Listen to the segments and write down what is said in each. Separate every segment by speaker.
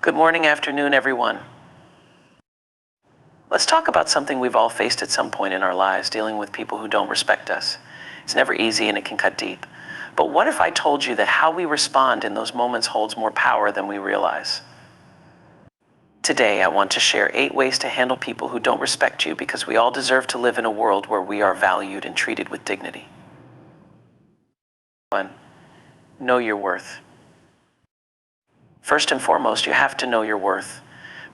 Speaker 1: Good morning, afternoon, everyone. Let's talk about something we've all faced at some point in our lives, dealing with people who don't respect us. It's never easy and it can cut deep. But what if I told you that how we respond in those moments holds more power than we realize? Today, I want to share 8 ways to handle people who don't respect you, because we all deserve to live in a world where we are valued and treated with dignity. 1. Know your worth. First and foremost, you have to know your worth.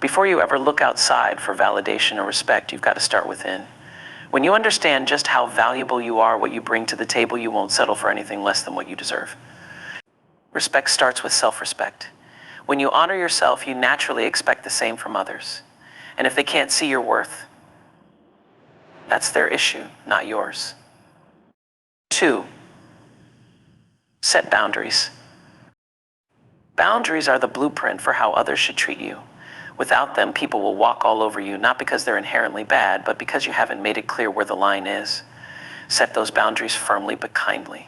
Speaker 1: Before you ever look outside for validation or respect, you've got to start within. When you understand just how valuable you are, what you bring to the table, you won't settle for anything less than what you deserve. Respect starts with self-respect. When you honor yourself, you naturally expect the same from others. And if they can't see your worth, that's their issue, not yours. 2. Set boundaries. Boundaries are the blueprint for how others should treat you. Without them, people will walk all over you, not because they're inherently bad, but because you haven't made it clear where the line is. Set those boundaries firmly but kindly.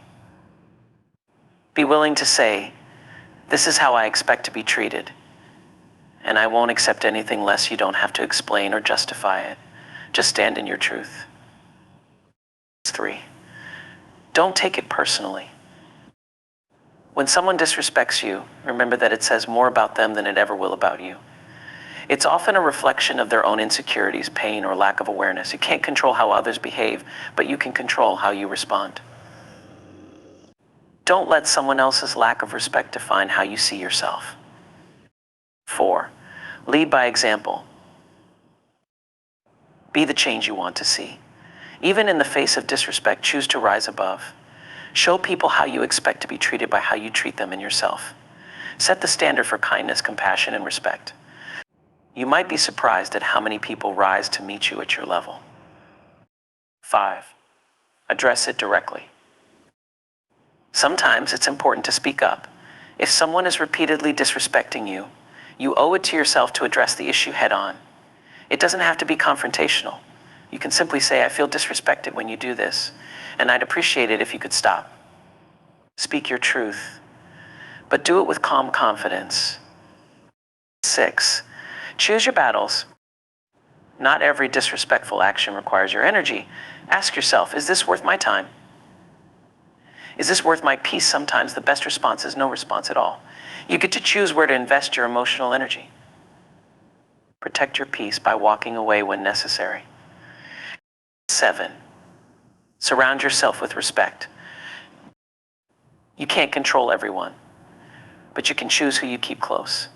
Speaker 1: Be willing to say, "This is how I expect to be treated, and I won't accept anything less." You don't have to explain or justify it. Just stand in your truth. 3. Don't take it personally. When someone disrespects you, remember that it says more about them than it ever will about you. It's often a reflection of their own insecurities, pain, or lack of awareness. You can't control how others behave, but you can control how you respond. Don't let someone else's lack of respect define how you see yourself. 4. Lead by example. Be the change you want to see. Even in the face of disrespect, choose to rise above. Show people how you expect to be treated by how you treat them and yourself. Set the standard for kindness, compassion, and respect. You might be surprised at how many people rise to meet you at your level. 5. Address it directly. Sometimes it's important to speak up. If someone is repeatedly disrespecting you, you owe it to yourself to address the issue head on. It doesn't have to be confrontational. You can simply say, "I feel disrespected when you do this, and I'd appreciate it if you could stop." Speak your truth, but do it with calm confidence. 6. Choose your battles. Not every disrespectful action requires your energy. Ask yourself, is this worth my time? Is this worth my peace? Sometimes the best response is no response at all. You get to choose where to invest your emotional energy. Protect your peace by walking away when necessary. 7. Surround yourself with respect. You can't control everyone, but you can choose who you keep close.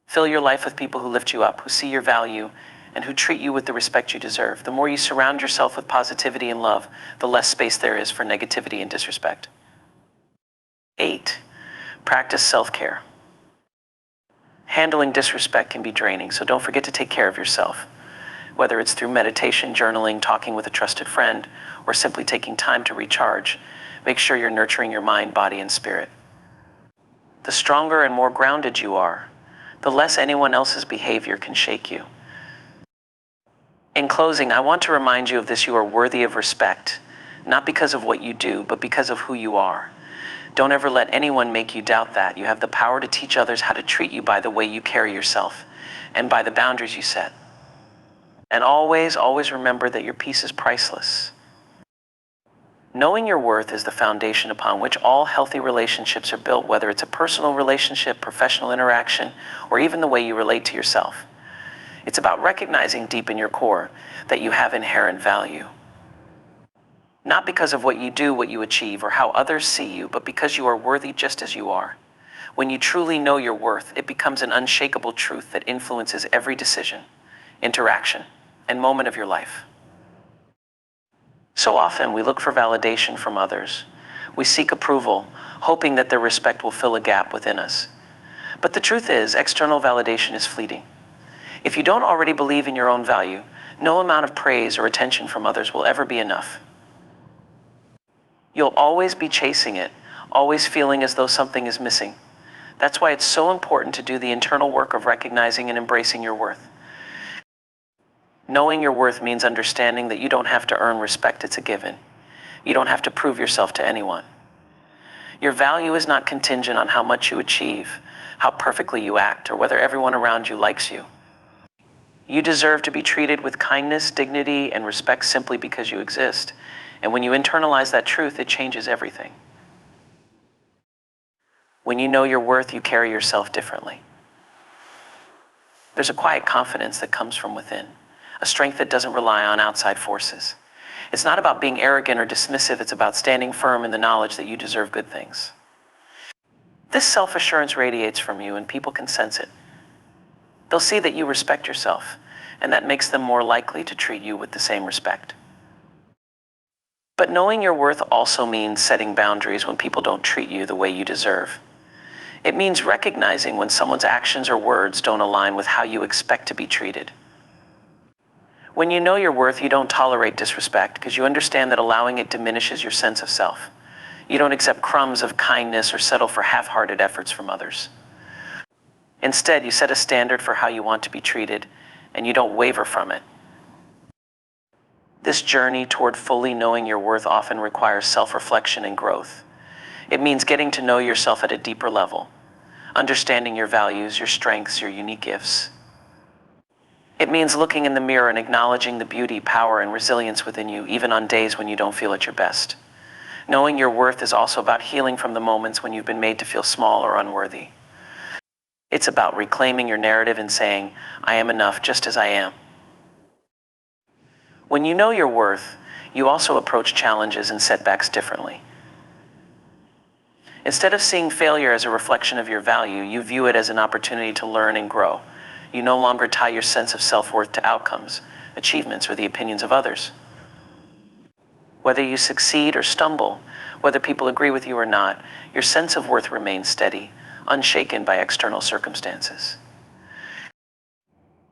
Speaker 1: Fill your life with people who lift you up, who see your value, and who treat you with the respect you deserve. The more you surround yourself with positivity and love, the less space there is for negativity and disrespect. 8. Practice self-care. Handling disrespect can be draining, so don't forget to take care of yourself. Whether it's through meditation, journaling, talking with a trusted friend, or simply taking time to recharge, make sure you're nurturing your mind, body, and spirit. The stronger and more grounded you are, the less anyone else's behavior can shake you. In closing, I want to remind you of this: you are worthy of respect, not because of what you do, but because of who you are. Don't ever let anyone make you doubt that. You have the power to teach others how to treat you by the way you carry yourself and by the boundaries you set. And always, always remember that your peace is priceless. Knowing your worth is the foundation upon which all healthy relationships are built, whether it's a personal relationship, professional interaction, or even the way you relate to yourself. It's about recognizing deep in your core that you have inherent value. Not because of what you do, what you achieve, or how others see you, but because you are worthy just as you are. When you truly know your worth, it becomes an unshakable truth that influences every decision, interaction, and moment of your life. So often we look for validation from others. We seek approval, hoping that their respect will fill a gap within us. But the truth is, external validation is fleeting. If you don't already believe in your own value, no amount of praise or attention from others will ever be enough. You'll always be chasing it, always feeling as though something is missing. That's why it's so important to do the internal work of recognizing and embracing your worth. Knowing your worth means understanding that you don't have to earn respect, it's a given. You don't have to prove yourself to anyone. Your value is not contingent on how much you achieve, how perfectly you act, or whether everyone around you likes you. You deserve to be treated with kindness, dignity, and respect simply because you exist. And when you internalize that truth, it changes everything. When you know your worth, you carry yourself differently. There's a quiet confidence that comes from within, a strength that doesn't rely on outside forces. It's not about being arrogant or dismissive, it's about standing firm in the knowledge that you deserve good things. This self-assurance radiates from you, and people can sense it. They'll see that you respect yourself, and that makes them more likely to treat you with the same respect. But knowing your worth also means setting boundaries when people don't treat you the way you deserve. It means recognizing when someone's actions or words don't align with how you expect to be treated. When you know your worth, you don't tolerate disrespect because you understand that allowing it diminishes your sense of self. You don't accept crumbs of kindness or settle for half-hearted efforts from others. Instead, you set a standard for how you want to be treated, and you don't waver from it. This journey toward fully knowing your worth often requires self-reflection and growth. It means getting to know yourself at a deeper level, understanding your values, your strengths, your unique gifts. It means looking in the mirror and acknowledging the beauty, power, and resilience within you, even on days when you don't feel at your best. Knowing your worth is also about healing from the moments when you've been made to feel small or unworthy. It's about reclaiming your narrative and saying, I am enough just as I am. When you know your worth, you also approach challenges and setbacks differently. Instead of seeing failure as a reflection of your value, you view it as an opportunity to learn and grow. You no longer tie your sense of self-worth to outcomes, achievements, or the opinions of others. Whether you succeed or stumble, whether people agree with you or not, your sense of worth remains steady, unshaken by external circumstances.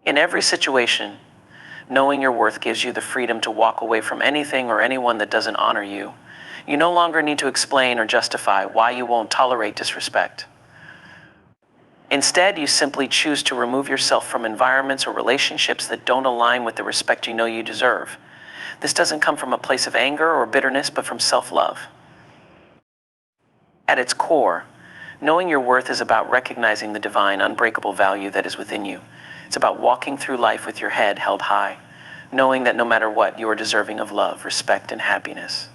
Speaker 1: In every situation, knowing your worth gives you the freedom to walk away from anything or anyone that doesn't honor you. You no longer need to explain or justify why you won't tolerate disrespect. Instead, you simply choose to remove yourself from environments or relationships that don't align with the respect you know you deserve. This doesn't come from a place of anger or bitterness, but from self-love. At its core, knowing your worth is about recognizing the divine, unbreakable value that is within you. It's about walking through life with your head held high, knowing that no matter what, you are deserving of love, respect, and happiness.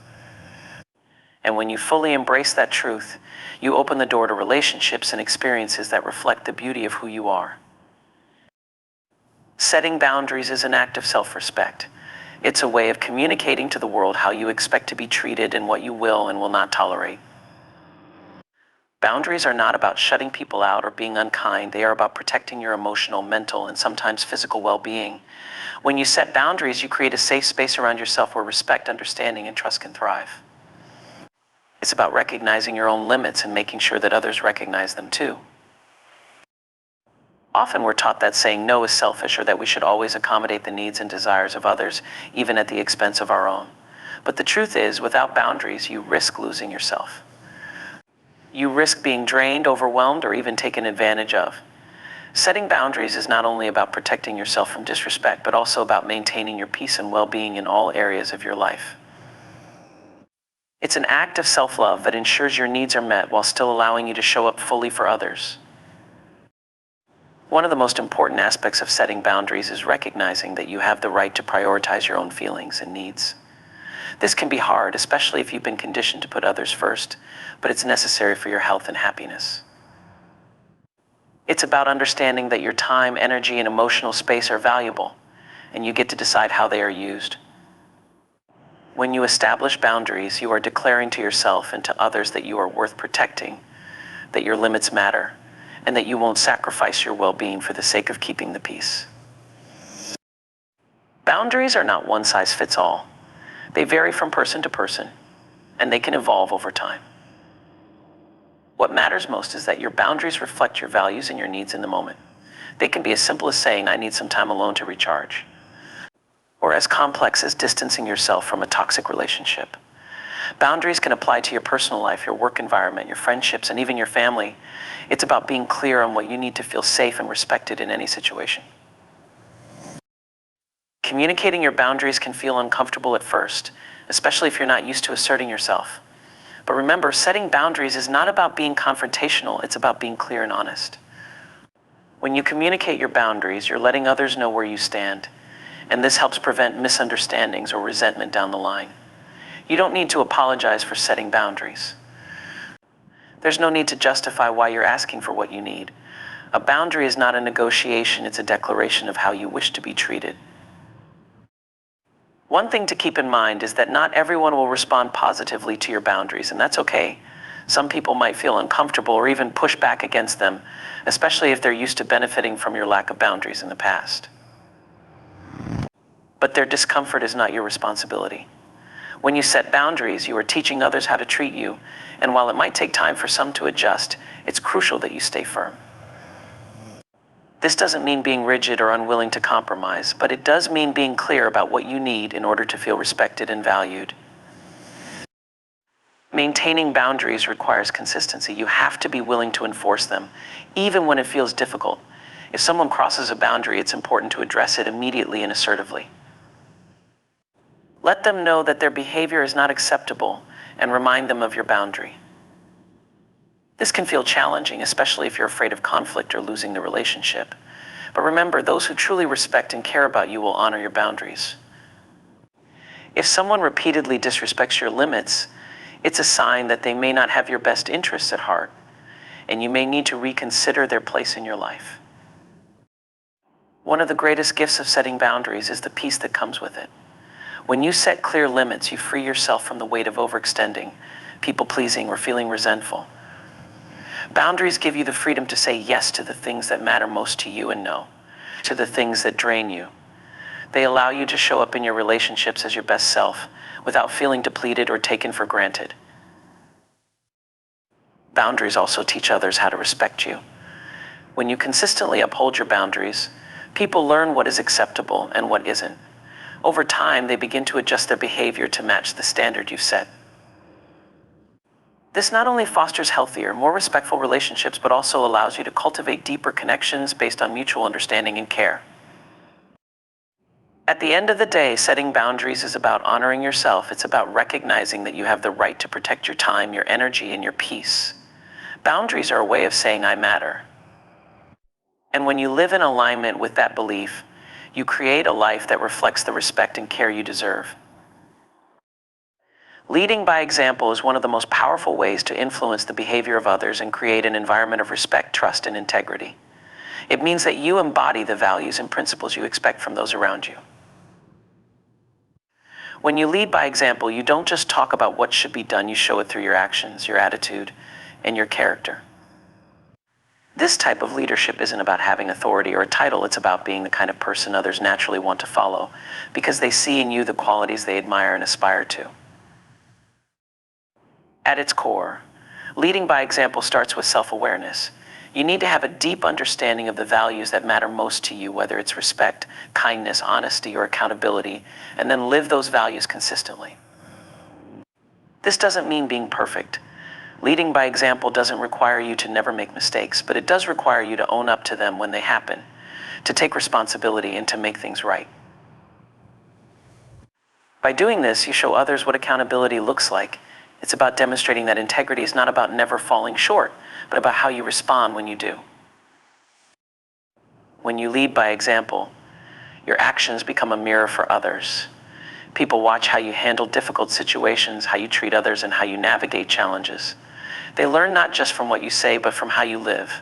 Speaker 1: And when you fully embrace that truth, you open the door to relationships and experiences that reflect the beauty of who you are. Setting boundaries is an act of self-respect. It's a way of communicating to the world how you expect to be treated and what you will and will not tolerate. Boundaries are not about shutting people out or being unkind. They are about protecting your emotional, mental, and sometimes physical well-being. When you set boundaries, you create a safe space around yourself where respect, understanding, and trust can thrive. It's about recognizing your own limits and making sure that others recognize them too. Often we're taught that saying no is selfish or that we should always accommodate the needs and desires of others, even at the expense of our own. But the truth is, without boundaries, you risk losing yourself. You risk being drained, overwhelmed, or even taken advantage of. Setting boundaries is not only about protecting yourself from disrespect, but also about maintaining your peace and well-being in all areas of your life. It's an act of self-love that ensures your needs are met while still allowing you to show up fully for others. One of the most important aspects of setting boundaries is recognizing that you have the right to prioritize your own feelings and needs. This can be hard, especially if you've been conditioned to put others first, but it's necessary for your health and happiness. It's about understanding that your time, energy, and emotional space are valuable, and you get to decide how they are used. When you establish boundaries, you are declaring to yourself and to others that you are worth protecting, that your limits matter, and that you won't sacrifice your well-being for the sake of keeping the peace. Boundaries are not one size fits all. They vary from person to person, and they can evolve over time. What matters most is that your boundaries reflect your values and your needs in the moment. They can be as simple as saying, I need some time alone to recharge, or as complex as distancing yourself from a toxic relationship. Boundaries can apply to your personal life, your work environment, your friendships, and even your family. It's about being clear on what you need to feel safe and respected in any situation. Communicating your boundaries can feel uncomfortable at first, especially if you're not used to asserting yourself. But remember, setting boundaries is not about being confrontational, it's about being clear and honest. When you communicate your boundaries, you're letting others know where you stand, and this helps prevent misunderstandings or resentment down the line. You don't need to apologize for setting boundaries. There's no need to justify why you're asking for what you need. A boundary is not a negotiation, it's a declaration of how you wish to be treated. One thing to keep in mind is that not everyone will respond positively to your boundaries, and that's okay. Some people might feel uncomfortable or even push back against them, especially if they're used to benefiting from your lack of boundaries in the past. But their discomfort is not your responsibility. When you set boundaries, you are teaching others how to treat you, and while it might take time for some to adjust, it's crucial that you stay firm. This doesn't mean being rigid or unwilling to compromise, but it does mean being clear about what you need in order to feel respected and valued. Maintaining boundaries requires consistency. You have to be willing to enforce them, even when it feels difficult. If someone crosses a boundary, it's important to address it immediately and assertively. Let them know that their behavior is not acceptable and remind them of your boundary. This can feel challenging, especially if you're afraid of conflict or losing the relationship. But remember, those who truly respect and care about you will honor your boundaries. If someone repeatedly disrespects your limits, it's a sign that they may not have your best interests at heart, and you may need to reconsider their place in your life. One of the greatest gifts of setting boundaries is the peace that comes with it. When you set clear limits, you free yourself from the weight of overextending, people-pleasing, or feeling resentful. Boundaries give you the freedom to say yes to the things that matter most to you and no to the things that drain you. They allow you to show up in your relationships as your best self without feeling depleted or taken for granted. Boundaries also teach others how to respect you. When you consistently uphold your boundaries, people learn what is acceptable and what isn't. Over time, they begin to adjust their behavior to match the standard you've set. This not only fosters healthier, more respectful relationships, but also allows you to cultivate deeper connections based on mutual understanding and care. At the end of the day, setting boundaries is about honoring yourself. It's about recognizing that you have the right to protect your time, your energy, and your peace. Boundaries are a way of saying, I matter. And when you live in alignment with that belief, you create a life that reflects the respect and care you deserve. Leading by example is one of the most powerful ways to influence the behavior of others and create an environment of respect, trust, and integrity. It means that you embody the values and principles you expect from those around you. When you lead by example, you don't just talk about what should be done, you show it through your actions, your attitude, and your character. This type of leadership isn't about having authority or a title, it's about being the kind of person others naturally want to follow because they see in you the qualities they admire and aspire to. At its core, leading by example starts with self-awareness. You need to have a deep understanding of the values that matter most to you, whether it's respect, kindness, honesty, or accountability, and then live those values consistently. This doesn't mean being perfect. Leading by example doesn't require you to never make mistakes, but it does require you to own up to them when they happen, to take responsibility and to make things right. By doing this, you show others what accountability looks like. It's about demonstrating that integrity is not about never falling short, but about how you respond when you do. When you lead by example, your actions become a mirror for others. People watch how you handle difficult situations, how you treat others, and how you navigate challenges. They learn not just from what you say, but from how you live.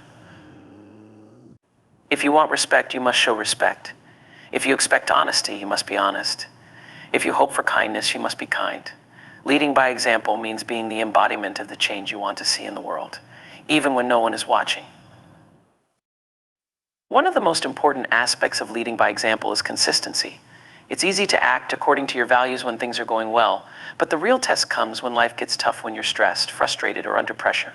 Speaker 1: If you want respect, you must show respect. If you expect honesty, you must be honest. If you hope for kindness, you must be kind. Leading by example means being the embodiment of the change you want to see in the world, even when no one is watching. One of the most important aspects of leading by example is consistency. It's easy to act according to your values when things are going well, but the real test comes when life gets tough, when you're stressed, frustrated, or under pressure.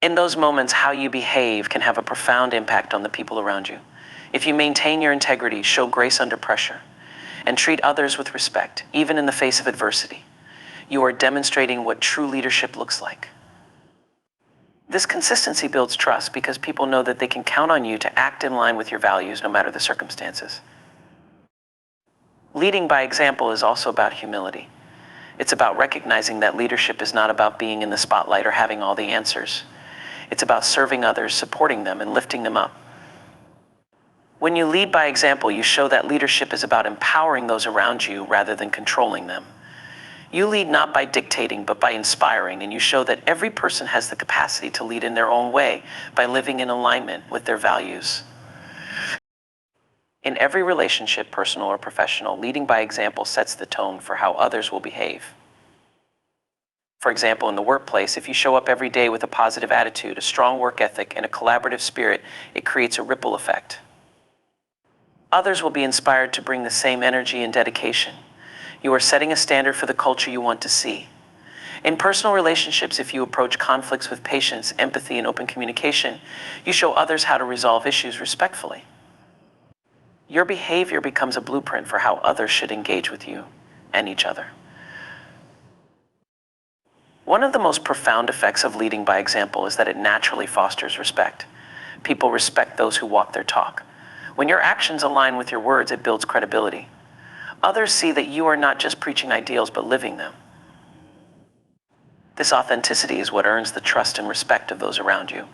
Speaker 1: In those moments, how you behave can have a profound impact on the people around you. If you maintain your integrity, show grace under pressure, and treat others with respect, even in the face of adversity, you are demonstrating what true leadership looks like. This consistency builds trust because people know that they can count on you to act in line with your values no matter the circumstances. Leading by example is also about humility. It's about recognizing that leadership is not about being in the spotlight or having all the answers. It's about serving others, supporting them, and lifting them up. When you lead by example, you show that leadership is about empowering those around you rather than controlling them. You lead not by dictating, but by inspiring, and you show that every person has the capacity to lead in their own way by living in alignment with their values. In every relationship, personal or professional, leading by example sets the tone for how others will behave. For example, in the workplace, if you show up every day with a positive attitude, a strong work ethic, and a collaborative spirit, it creates a ripple effect. Others will be inspired to bring the same energy and dedication. You are setting a standard for the culture you want to see. In personal relationships, if you approach conflicts with patience, empathy, and open communication, you show others how to resolve issues respectfully. Your behavior becomes a blueprint for how others should engage with you and each other. One of the most profound effects of leading by example is that it naturally fosters respect. People respect those who walk their talk. When your actions align with your words, it builds credibility. Others see that you are not just preaching ideals, but living them. This authenticity is what earns the trust and respect of those around you.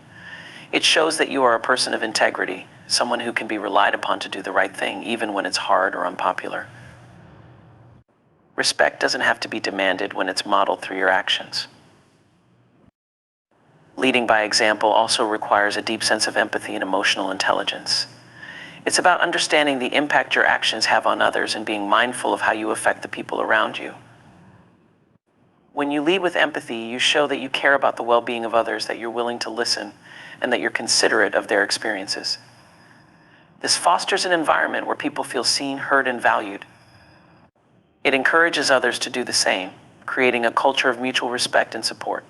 Speaker 1: It shows that you are a person of integrity, someone who can be relied upon to do the right thing, even when it's hard or unpopular. Respect doesn't have to be demanded when it's modeled through your actions. Leading by example also requires a deep sense of empathy and emotional intelligence. It's about understanding the impact your actions have on others and being mindful of how you affect the people around you. When you lead with empathy, you show that you care about the well-being of others, that you're willing to listen, and that you're considerate of their experiences. This fosters an environment where people feel seen, heard, and valued. It encourages others to do the same, creating a culture of mutual respect and support.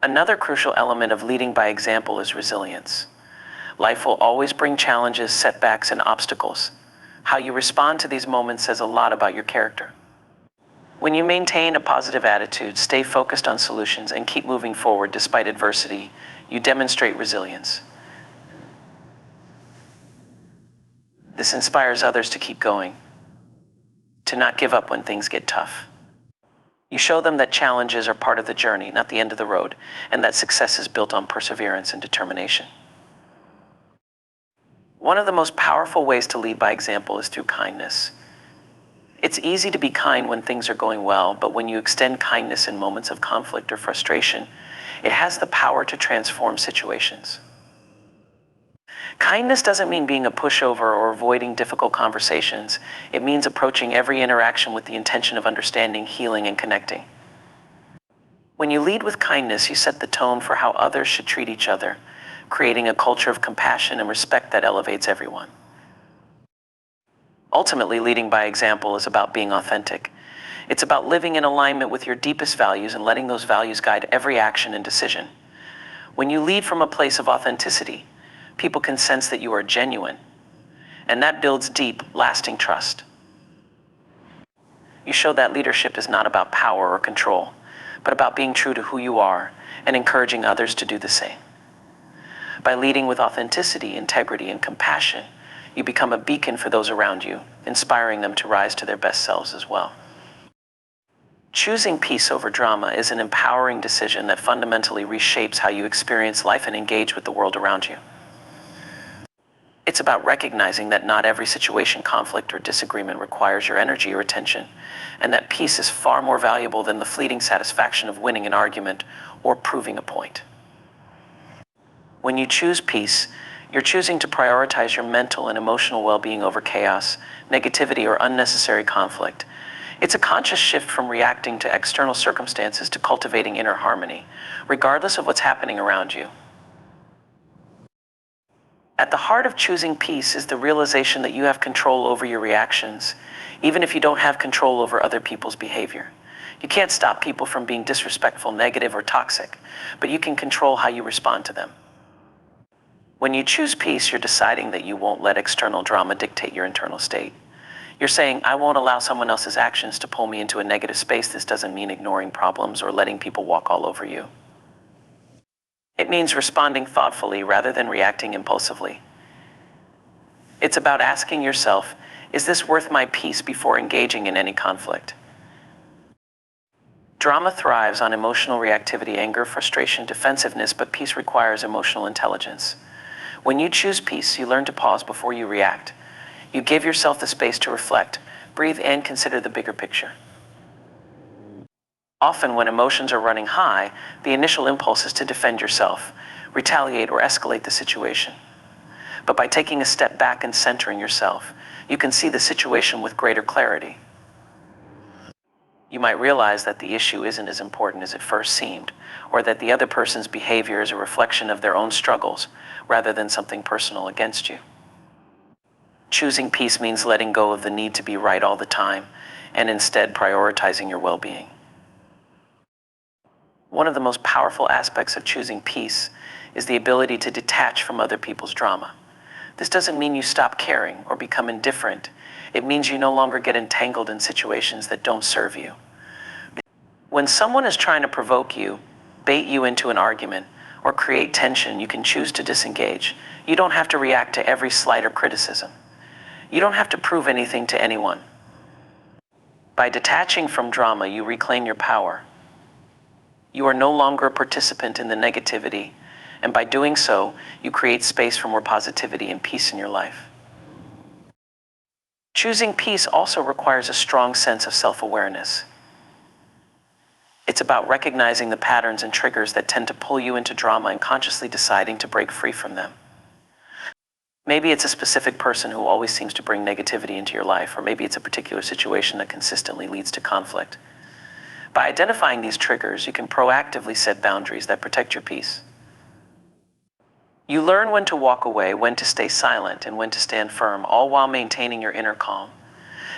Speaker 1: Another crucial element of leading by example is resilience. Life will always bring challenges, setbacks, and obstacles. How you respond to these moments says a lot about your character. When you maintain a positive attitude, stay focused on solutions, and keep moving forward despite adversity, you demonstrate resilience. This inspires others to keep going, to not give up when things get tough. You show them that challenges are part of the journey, not the end of the road, and that success is built on perseverance and determination. One of the most powerful ways to lead by example is through kindness. It's easy to be kind when things are going well, but when you extend kindness in moments of conflict or frustration, it has the power to transform situations. Kindness doesn't mean being a pushover or avoiding difficult conversations. It means approaching every interaction with the intention of understanding, healing, and connecting. When you lead with kindness, you set the tone for how others should treat each other, creating a culture of compassion and respect that elevates everyone. Ultimately, leading by example is about being authentic. It's about living in alignment with your deepest values and letting those values guide every action and decision. When you lead from a place of authenticity, people can sense that you are genuine, and that builds deep, lasting trust. You show that leadership is not about power or control, but about being true to who you are and encouraging others to do the same. By leading with authenticity, integrity, and compassion, you become a beacon for those around you, inspiring them to rise to their best selves as well. Choosing peace over drama is an empowering decision that fundamentally reshapes how you experience life and engage with the world around you. It's about recognizing that not every situation, conflict, or disagreement requires your energy or attention, and that peace is far more valuable than the fleeting satisfaction of winning an argument or proving a point. When you choose peace, you're choosing to prioritize your mental and emotional well-being over chaos, negativity, or unnecessary conflict. It's a conscious shift from reacting to external circumstances to cultivating inner harmony, regardless of what's happening around you. At the heart of choosing peace is the realization that you have control over your reactions, even if you don't have control over other people's behavior. You can't stop people from being disrespectful, negative, or toxic, but you can control how you respond to them. When you choose peace, you're deciding that you won't let external drama dictate your internal state. You're saying, I won't allow someone else's actions to pull me into a negative space. This doesn't mean ignoring problems or letting people walk all over you. It means responding thoughtfully rather than reacting impulsively. It's about asking yourself, is this worth my peace before engaging in any conflict? Drama thrives on emotional reactivity, anger, frustration, defensiveness, but peace requires emotional intelligence. When you choose peace, you learn to pause before you react. You give yourself the space to reflect, breathe, and consider the bigger picture. Often, when emotions are running high, the initial impulse is to defend yourself, retaliate, or escalate the situation. But by taking a step back and centering yourself, you can see the situation with greater clarity. You might realize that the issue isn't as important as it first seemed, or that the other person's behavior is a reflection of their own struggles, rather than something personal against you. Choosing peace means letting go of the need to be right all the time, and instead prioritizing your well-being. One of the most powerful aspects of choosing peace is the ability to detach from other people's drama. This doesn't mean you stop caring or become indifferent. It means you no longer get entangled in situations that don't serve you. When someone is trying to provoke you, bait you into an argument, or create tension, you can choose to disengage. You don't have to react to every slight or criticism. You don't have to prove anything to anyone. By detaching from drama, you reclaim your power. You are no longer a participant in the negativity, and by doing so, you create space for more positivity and peace in your life. Choosing peace also requires a strong sense of self-awareness. It's about recognizing the patterns and triggers that tend to pull you into drama and consciously deciding to break free from them. Maybe it's a specific person who always seems to bring negativity into your life, or maybe it's a particular situation that consistently leads to conflict. By identifying these triggers, you can proactively set boundaries that protect your peace. You learn when to walk away, when to stay silent, and when to stand firm, all while maintaining your inner calm.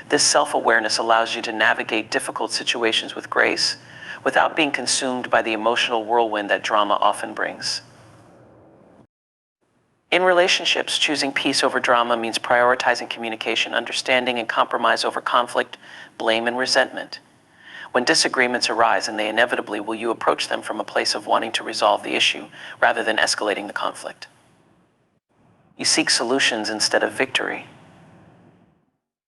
Speaker 1: This self-awareness allows you to navigate difficult situations with grace, without being consumed by the emotional whirlwind that drama often brings. In relationships, choosing peace over drama means prioritizing communication, understanding, and compromise over conflict, blame, and resentment. When disagreements arise, and they inevitably will, you approach them from a place of wanting to resolve the issue rather than escalating the conflict. You seek solutions instead of victory.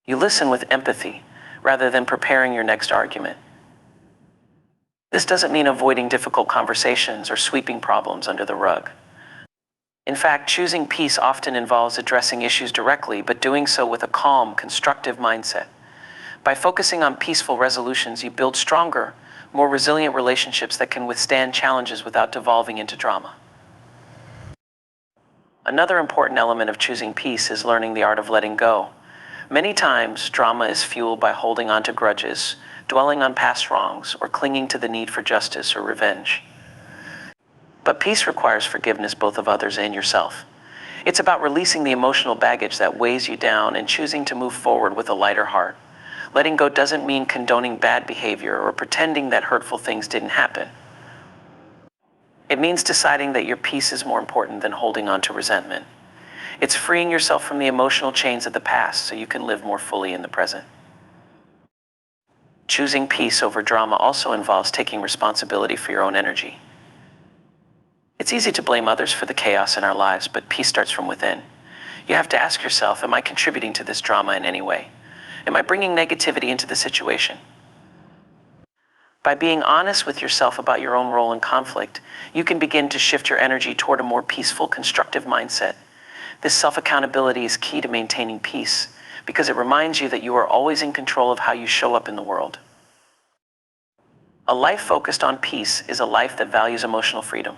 Speaker 1: You listen with empathy rather than preparing your next argument. This doesn't mean avoiding difficult conversations or sweeping problems under the rug. In fact, choosing peace often involves addressing issues directly, but doing so with a calm, constructive mindset. By focusing on peaceful resolutions, you build stronger, more resilient relationships that can withstand challenges without devolving into drama. Another important element of choosing peace is learning the art of letting go. Many times, drama is fueled by holding on to grudges, dwelling on past wrongs, or clinging to the need for justice or revenge. But peace requires forgiveness both of others and yourself. It's about releasing the emotional baggage that weighs you down and choosing to move forward with a lighter heart. Letting go doesn't mean condoning bad behavior or pretending that hurtful things didn't happen. It means deciding that your peace is more important than holding on to resentment. It's freeing yourself from the emotional chains of the past so you can live more fully in the present. Choosing peace over drama also involves taking responsibility for your own energy. It's easy to blame others for the chaos in our lives, but peace starts from within. You have to ask yourself, am I contributing to this drama in any way? Am I bringing negativity into the situation? By being honest with yourself about your own role in conflict, you can begin to shift your energy toward a more peaceful, constructive mindset. This self-accountability is key to maintaining peace, because it reminds you that you are always in control of how you show up in the world. A life focused on peace is a life that values emotional freedom.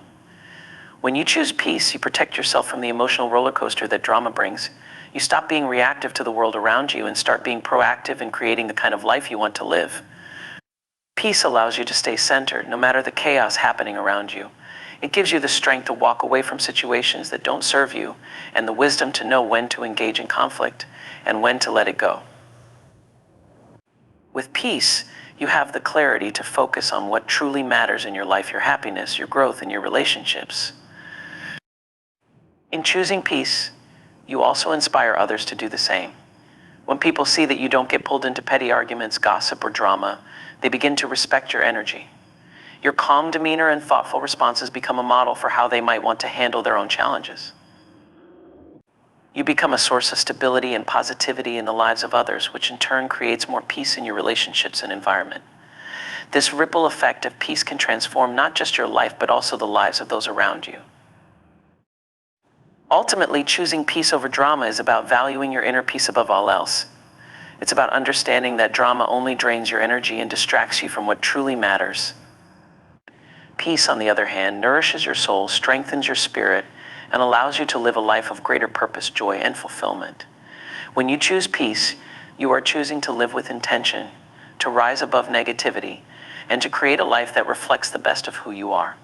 Speaker 1: When you choose peace, you protect yourself from the emotional roller coaster that drama brings. You stop being reactive to the world around you and start being proactive in creating the kind of life you want to live. Peace allows you to stay centered, no matter the chaos happening around you. It gives you the strength to walk away from situations that don't serve you, and the wisdom to know when to engage in conflict and when to let it go. With peace, you have the clarity to focus on what truly matters in your life, your happiness, your growth, and your relationships. In choosing peace, you also inspire others to do the same. When people see that you don't get pulled into petty arguments, gossip, or drama, they begin to respect your energy. Your calm demeanor and thoughtful responses become a model for how they might want to handle their own challenges. You become a source of stability and positivity in the lives of others, which in turn creates more peace in your relationships and environment. This ripple effect of peace can transform not just your life, but also the lives of those around you. Ultimately, choosing peace over drama is about valuing your inner peace above all else. It's about understanding that drama only drains your energy and distracts you from what truly matters. Peace, on the other hand, nourishes your soul, strengthens your spirit, and allows you to live a life of greater purpose, joy, and fulfillment. When you choose peace, you are choosing to live with intention, to rise above negativity, and to create a life that reflects the best of who you are.